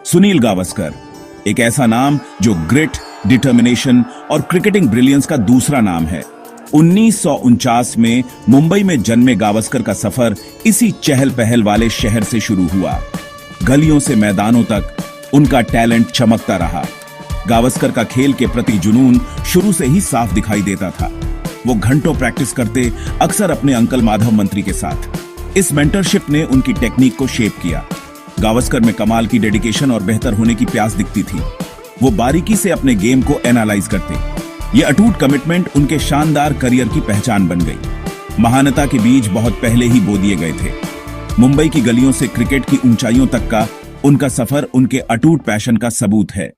सुनील गावस्कर, एक ऐसा नाम जो ग्रिट, डिटर्मिनेशन और क्रिकेटिंग ब्रिलियंस का दूसरा नाम है। 1949 में मुंबई में जन्मे गावस्कर का सफर इसी चहल पहल वाले शहर से शुरू हुआ। गलियों से मैदानों तक उनका टैलेंट चमकता रहा। गावस्कर का खेल के प्रति जुनून शुरू से ही साफ दिखाई देता था। वो घंटों प्रैक्टिस करते, अक्सर अपने अंकल माधव मंत्री के साथ। इस मेंटरशिप ने उनकी टेक्निक को शेप किया। गावस्कर में कमाल की डेडिकेशन और बेहतर होने की प्यास दिखती थी। वो बारीकी से अपने गेम को एनालाइज करते। ये अटूट कमिटमेंट उनके शानदार करियर की पहचान बन गई। महानता के बीज बहुत पहले ही बो दिए गए थे। मुंबई की गलियों से क्रिकेट की ऊंचाइयों तक का उनका सफर उनके अटूट पैशन का सबूत है।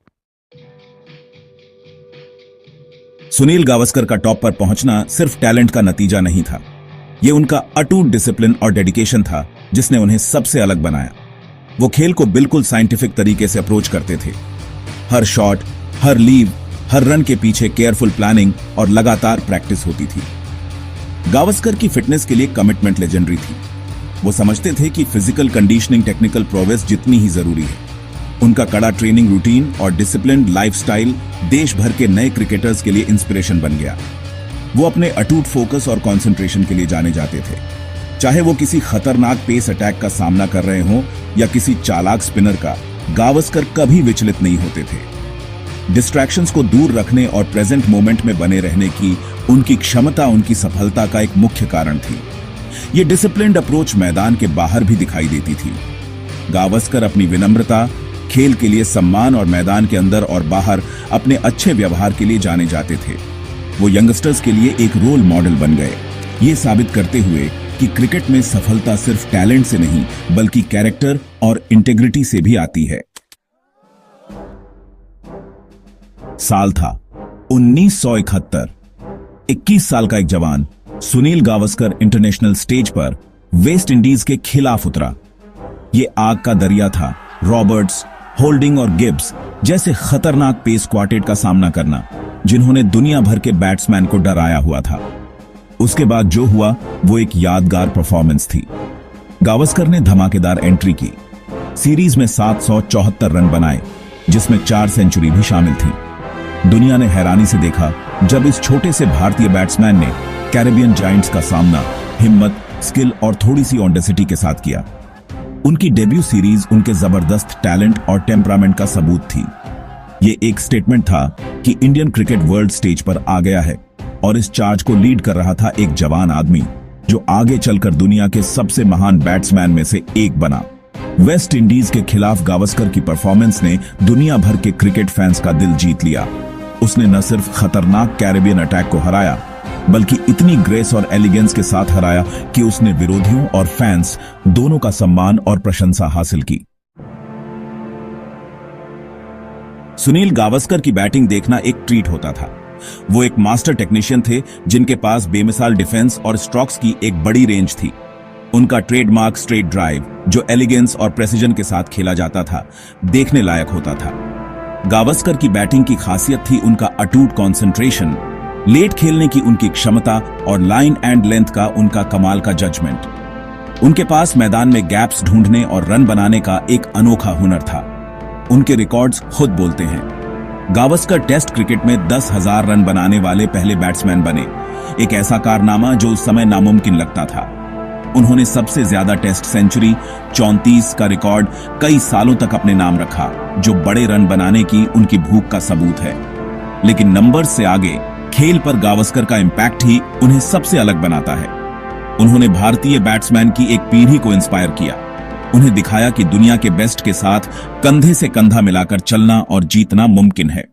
सुनील गावस्कर का टॉप पर पहुंचना सिर्फ टैलेंट का नतीजा नहीं था। यह उनका अटूट डिसिप्लिन और डेडिकेशन था जिसने उन्हें सबसे अलग बनाया। वो खेल को बिल्कुल साइंटिफिक तरीके से अप्रोच करते थे। हर शॉट, हर लीव, हर रन के पीछे केयरफुल प्लानिंग और लगातार प्रैक्टिस होती थी। गावस्कर की फिटनेस के लिए कमिटमेंट लेजेंडरी थी। वो समझते थे कि फिजिकल कंडीशनिंग टेक्निकल प्रोग्रेस जितनी ही जरूरी है। उनका कड़ा ट्रेनिंग रूटीन और डिसिप्लिन्ड लाइफस्टाइल देश भर के नए क्रिकेटर्स के लिए इंस्पिरेशन बन गया। वो अपने अटूट फोकस और कंसंट्रेशन के लिए जाने जाते थे। चाहे वो किसी खतरनाक पेस अटैक का सामना कर रहे हों या किसी चालाक स्पिनर का, गावस्कर कभी विचलित नहीं होते थे। डिस्ट्रैक्शंस को दूर रखने और प्रेजेंट मोमेंट में बने रहने की उनकी क्षमता उनकी सफलता का एक मुख्य कारण थी। ये डिसिप्लिन्ड अप्रोच मैदान के बाहर भी दिखाई देती थी। गावस्कर अपनी विनम्रता, खेल के लिए सम्मान और मैदान के अंदर और बाहर अपने अच्छे व्यवहार के लिए जाने जाते थे। वो यंगस्टर्स के लिए एक रोल मॉडल बन गए, ये साबित करते हुए कि क्रिकेट में सफलता सिर्फ टैलेंट से नहीं बल्कि कैरेक्टर और इंटेग्रिटी से भी आती है। साल था 1971। 21 साल का एक जवान सुनील गावस्कर इंटरनेशनल स्टेज पर वेस्ट इंडीज के खिलाफ उतरा। ये आग का दरिया था। रॉबर्ट्स, होल्डिंग और गिब्स जैसे खतरनाक पेस क्वार्टेट का सामना करना, जिन्होंने दुनिया भर के बैट्समैन को डराया हुआ था। उसके बाद जो हुआ वो एक यादगार परफॉर्मेंस थी। गावस्कर ने धमाकेदार एंट्री की। सीरीज में 774 रन बनाए, जिसमें 4 सेंचुरी भी शामिल थी। दुनिया ने हैरानी से देखा जब इस छोटे से भारतीय बैट्समैन ने कैरेबियन जायंट्स का सामना हिम्मत, स्किल और थोड़ी सी ऑडेसिटी के साथ किया। उनकी डेब्यू सीरीज उनके जबरदस्त टैलेंट और टेम्परामेंट का सबूत थी। ये एक स्टेटमेंट था कि इंडियन क्रिकेट वर्ल्ड स्टेज पर आ गया है और इस चार्ज को लीड कर रहा था एक जवान आदमी जो आगे चलकर दुनिया के सबसे महान बैट्समैन में से एक बना। वेस्ट इंडीज के खिलाफ गावस्कर की परफॉर्मेंस ने दुनिया भर के क्रिकेट फैंस का दिल जीत लिया। उसने न सिर्फ खतरनाक कैरेबियन अटैक को हराया बल्कि इतनी ग्रेस और एलिगेंस के साथ हराया कि उसने विरोधियों और फैंस दोनों का सम्मान और प्रशंसा हासिल की। सुनील गावस्कर की बैटिंग देखना एक ट्रीट होता था। वो एक मास्टर टेक्नीशियन थे जिनके पास बेमिसाल डिफेंस और स्ट्रोक्स की एक बड़ी रेंज थी। उनका ट्रेडमार्क स्ट्रेट ड्राइव, जो एलिगेंस और प्रेसिजन के साथ खेला जाता था, देखने लायक होता था। गावस्कर की बैटिंग की खासियत थी उनका अटूट कंसंट्रेशन, लेट खेलने की उनकी क्षमता और लाइन एंड लेंथ का उनका कमाल का जजमेंट। उनके पास मैदान में गैप्स ढूंढने और रन बनाने का एक अनोखा हुनर था। उनके रिकॉर्ड्स खुद बोलते हैं। गावस्कर टेस्ट क्रिकेट में 10,000 रन बनाने वाले पहले बैट्समैन बने, एक ऐसा कारनामा जो उस समय नामुमकिन लगता था। उन्होंने सबसे ज्यादा टेस्ट सेंचुरी 34 का रिकॉर्ड कई सालों तक अपने नाम रखा, जो बड़े रन बनाने की उनकी भूख का सबूत है। लेकिन नंबर्स से आगे खेल पर गावस्कर का इंपैक्ट ही उन्हें सबसे अलग बनाता है। उन्होंने भारतीय बैट्समैन की एक पीढ़ी को इंस्पायर किया। उन्हें दिखाया कि दुनिया के बेस्ट के साथ कंधे से कंधा मिलाकर चलना और जीतना मुमकिन है।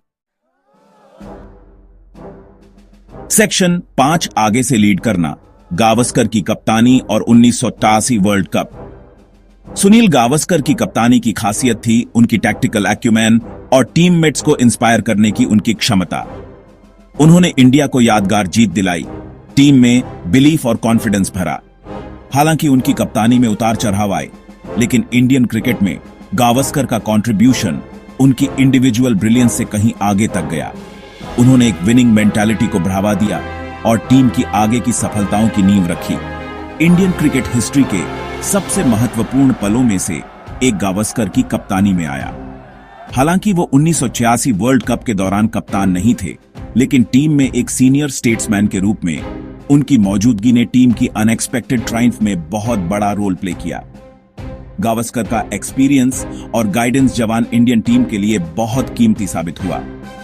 सेक्शन 5 आगे से लीड करना, गावस्कर की कप्तानी और 1983 वर्ल्ड कप। सुनील गावस्कर की कप्तानी की खासियत थी उनकी टैक्टिकल एक्यूमेन और टीममेट्स को इंस्पायर करने की उनकी क्षमता। उन्होंने इंडिया को यादगार जीत दिलाई, टीम में बिलीफ और कॉन्फिडेंस भरा। हालांकि उनकी कप्तानी में उतार चढ़ाव आए, लेकिन इंडियन क्रिकेट में गावस्कर का कंट्रीब्यूशन उनकी इंडिविजुअल ब्रिलियंस से कहीं आगे तक गया। उन्होंने एक विनिंग मेंटालिटी को बढ़ावा दिया और टीम की आगे की सफलताओं की नींव रखी। इंडियन क्रिकेट हिस्ट्री के सबसे महत्वपूर्ण पलों में से एक गावस्कर की कप्तानी में आया। हालांकि वो 1986 वर्ल्ड कप के दौरान कप्तान नहीं थे, लेकिन टीम में एक सीनियर स्टेट्समैन के रूप में उनकी मौजूदगी ने टीम की अनएक्सपेक्टेड ट्रायम्फ में बहुत बड़ा रोल प्ले किया। गावस्कर का एक्सपीरियंस और गाइडेंस जवान इंडियन टीम के लिए बहुत कीमती साबित हुआ,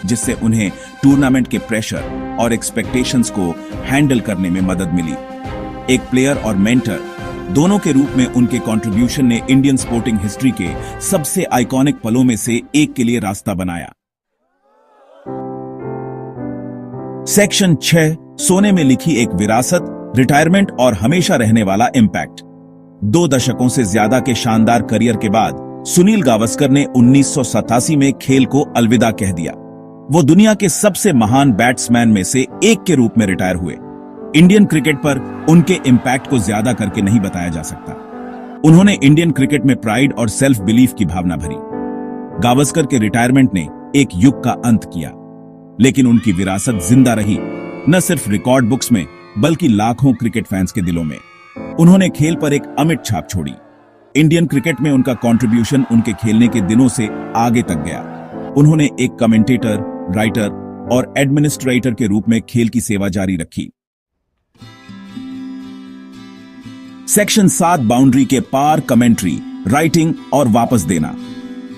जिससे उन्हें टूर्नामेंट के प्रेशर और एक्सपेक्टेशंस को हैंडल करने में मदद मिली। एक प्लेयर और मेंटर दोनों के रूप में उनके कंट्रीब्यूशन ने इंडियन स्पोर्टिंग हिस्ट्री के सबसे आइकॉनिक पलों में से एक के लिए रास्ता बनाया। सेक्शन 6, सोने में लिखी एक विरासत, रिटायरमेंट और हमेशा रहने वाला इंपैक्ट। 2 दशकों से ज्यादा के शानदार करियर के बाद सुनील गावस्कर ने 1987 में खेल को अलविदा कह दिया। वो दुनिया के सबसे महान बैट्समैन में से एक के रूप में रिटायर हुए। इंडियन क्रिकेट पर उनके इंपैक्ट को ज्यादा करके नहीं बताया जा सकता। उन्होंने इंडियन क्रिकेट में प्राइड और सेल्फ बिलीफ की भावना भरी। गावस्कर के रिटायरमेंट ने एक युग का अंत किया, लेकिन उनकी विरासत जिंदा रही, न सिर्फ रिकॉर्ड बुक्स में बल्कि लाखों क्रिकेट फैंस के दिलों में। उन्होंने खेल पर एक अमिट छाप छोड़ी। इंडियन क्रिकेट में उनका कंट्रीब्यूशन उनके खेलने के दिनों से आगे तक गया। उन्होंने एक कमेंटेटर, राइटर और एडमिनिस्ट्रेटर के रूप में खेल की सेवा जारी रखी। सेक्शन 7, बाउंड्री के पार, कमेंट्री, राइटिंग और वापस देना।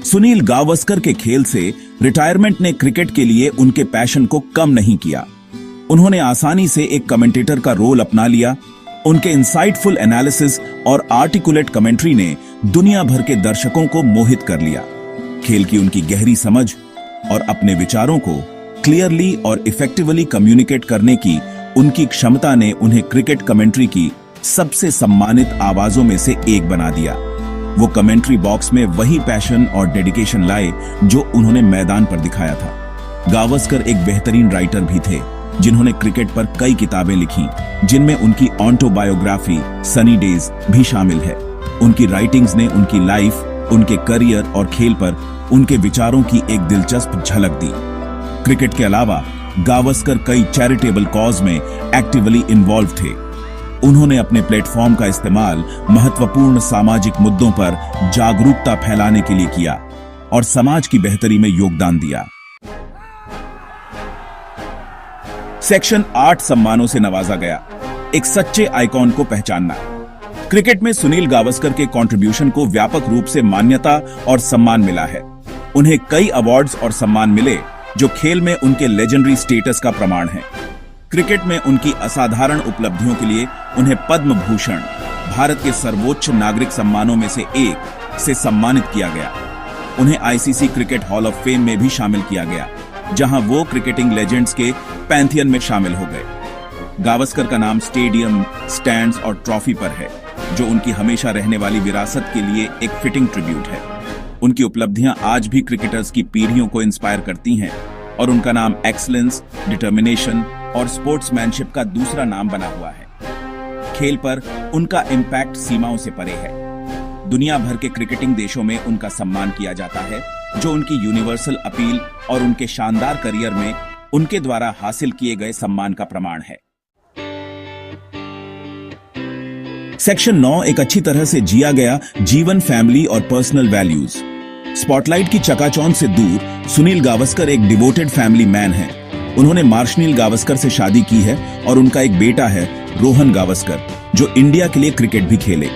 सुनील गावस्कर के खेल से रिटायरमेंट ने क्रिकेट के लिए उनके पैशन को कम नहीं किया। उन्होंने आसानी से एक कमेंटेटर का रोल अपना लिया। उनके इंसाइटफुल एनालिसिस और आर्टिकुलेट कमेंट्री ने दुनिया भर के दर्शकों को मोहित कर लिया। खेल की उनकी गहरी समझ और अपने विचारों को क्लियरली और इफेक्टिवली कम्युनिकेट करने की उनकी क्षमता ने उन्हें क्रिकेट कमेंट्री की सबसे सम्मानित आवाजों में से एक बना दिया। वो कमेंट्री बॉक्स में वही पैशन और डेडिकेशन लाए जो उन्होंने मैदान पर दिखाया था। गावस्कर एक बेहतरीन राइटर भी थे, जिन्होंने क्रिकेट पर कई किताबें लिखी, जिनमें उनकी ऑटोबायोग्राफी सनी डेज भी शामिल है। उनकी राइटिंग्स ने उनकी लाइफ, उनके करियर और खेल पर उनके विचारों की एक दिलचस्प झलक दी। क्रिकेट के अलावा गावस्कर कई चैरिटेबल कॉज में एक्टिवली इन्वॉल्व थे। उन्होंने अपने प्लेटफॉर्म का इस्तेमाल महत्वपूर्ण सामाजिक मुद्दों पर जागरूकता फैलाने के लिए किया और समाज की बेहतरी में योगदान दिया। सेक्शन 8, सम्मानों से नवाजा गया, एक सच्चे आइकॉन को पहचानना। क्रिकेट में सुनील गावस्कर के कंट्रीब्यूशन को व्यापक रूप से मान्यता और सम्मान मिला है। उन्हें कई अवार्ड्स और सम्मान मिले जो खेल में उनके लेजेंडरी स्टेटस का प्रमाण है। क्रिकेट में उनकी असाधारण उपलब्धियों के लिए उन्हें पद्म भूषण, भारत के सर्वोच्च नागरिक सम्मानों में से एक से सम्मानित किया गया। उन्हें ICC cricket hall of fame में भी शामिल किया गया, जहां वो क्रिकेटिंग लेजेंड्स के पैंथियन में शामिल हो गए। गावस्कर का नाम स्टेडियम, स्टैंड्स और ट्रॉफी पर है, जो उनकी हमेशा रहने वाली विरासत के लिए एक फिटिंग ट्रिब्यूट है। उनकी उपलब्धियां आज भी क्रिकेटर्स की पीढ़ियों को इंस्पायर करती हैं और उनका नाम एक्सीलेंस, डिटर्मिनेशन और स्पोर्ट्समैनशिप का दूसरा नाम बना हुआ है। खेल पर उनका इंपैक्ट सीमाओं से परे है। दुनिया भर के क्रिकेटिंग देशों में उनका सम्मान किया जाता है, जो उनकी यूनिवर्सल अपील और उनके शानदार करियर में उनके द्वारा हासिल किए गए सम्मान का प्रमाण है। सेक्शन 9, एक अच्छी तरह से जिया गया जीवन, फैमिली और पर्सनल वैल्यूज। स्पॉटलाइट की चकाचौंध से दूर सुनील गावस्कर एक डिवोटेड फैमिली मैन है। उन्होंने मार्शनील गावस्कर से शादी की है और उनका एक बेटा है, रोहन गावस्कर, जो इंडिया के लिए क्रिकेट भी खेले।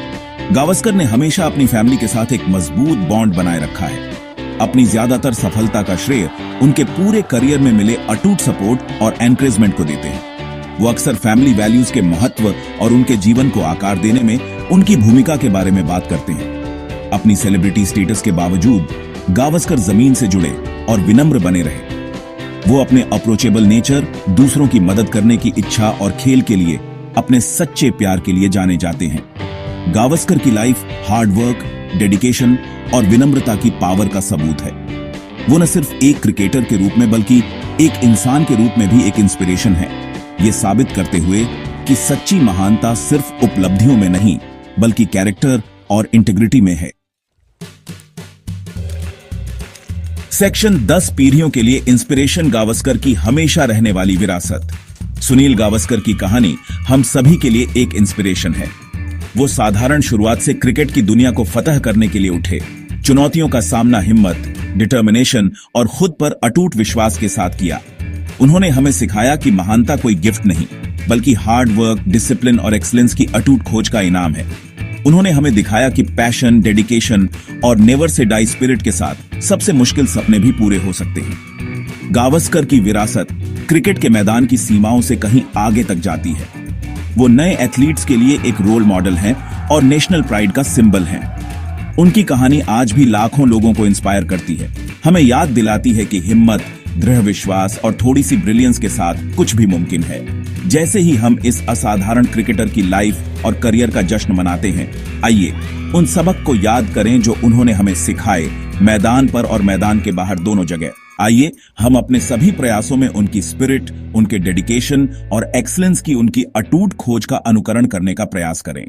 गावस्कर ने हमेशा अपनी फैमिली के साथ एक मजबूत बॉन्ड बनाए रखा है। अपनी ज्यादातर सफलता का श्रेय उनके पूरे करियर में मिले अटूट सपोर्ट और एनकरेजमेंट को देते हैं। वो अक्सर फैमिली वैल्यूज के महत्व और उनके जीवन को आकार देने में उनकी भूमिका के बारे में बात करते हैं। अपनी सेलिब्रिटी स्टेटस के बावजूद गावस्कर जमीन से जुड़े और विनम्र बने रहे। वो अपने अप्रोचेबल नेचर, दूसरों की मदद करने की इच्छा और खेल के लिए अपने सच्चे प्यार के लिए जाने जाते हैं। गावस्कर की लाइफ हार्ड वर्क, डेडिकेशन और विनम्रता की पावर का सबूत है। वो न सिर्फ एक क्रिकेटर के रूप में बल्कि एक इंसान के रूप में भी एक इंस्पिरेशन है, ये साबित करते हुए कि सच्ची महानता सिर्फ उपलब्धियों में नहीं बल्कि कैरेक्टर और इंटीग्रिटी में है। सेक्शन 10, पीढ़ियों के लिए इंस्पिरेशन, गावस्कर की हमेशा रहने वाली विरासत। सुनील गावस्कर की कहानी हम सभी के लिए एक इंस्पिरेशन है। वो साधारण शुरुआत से क्रिकेट की दुनिया को फतह करने के लिए उठे, चुनौतियों का सामना हिम्मत, डिटर्मिनेशन और खुद पर अटूट विश्वास के साथ किया। उन्होंने हमें सिखाया कि महानता कोई गिफ्ट नहीं, बल्कि हार्ड वर्क, डिसिप्लिन और एक्सीलेंस की अटूट खोज का इनाम है। उन्होंने हमें दिखाया कि पैशन, डेडिकेशन और नेवर से डाई स्पिरिट के साथ सबसे मुश्किल सपने भी पूरे हो सकते हैं। गावस्कर की विरासत क्रिकेट के मैदान की सीमाओं से कहीं आगे तक जाती है। वो नए एथलीट्स के लिए एक रोल मॉडल हैं और नेशनल प्राइड का सिंबल हैं। उनकी कहानी आज भी लाखों लोगों को इंस्पायर करती है, हमें याद दिलाती है कि हिम्मत, दृढ़ विश्वास और थोड़ी सी ब्रिलियंस के साथ कुछ भी मुमकिन है। जैसे ही हम इस असाधारण क्रिकेटर की लाइफ और करियर का जश्न मनाते हैं, आइए उन सबक को याद करें जो उन्होंने हमें सिखाए, मैदान पर और मैदान के बाहर दोनों जगह। आइए हम अपने सभी प्रयासों में उनकी स्पिरिट, उनके डेडिकेशन और एक्सीलेंस की उनकी अटूट खोज का अनुकरण करने का प्रयास करें।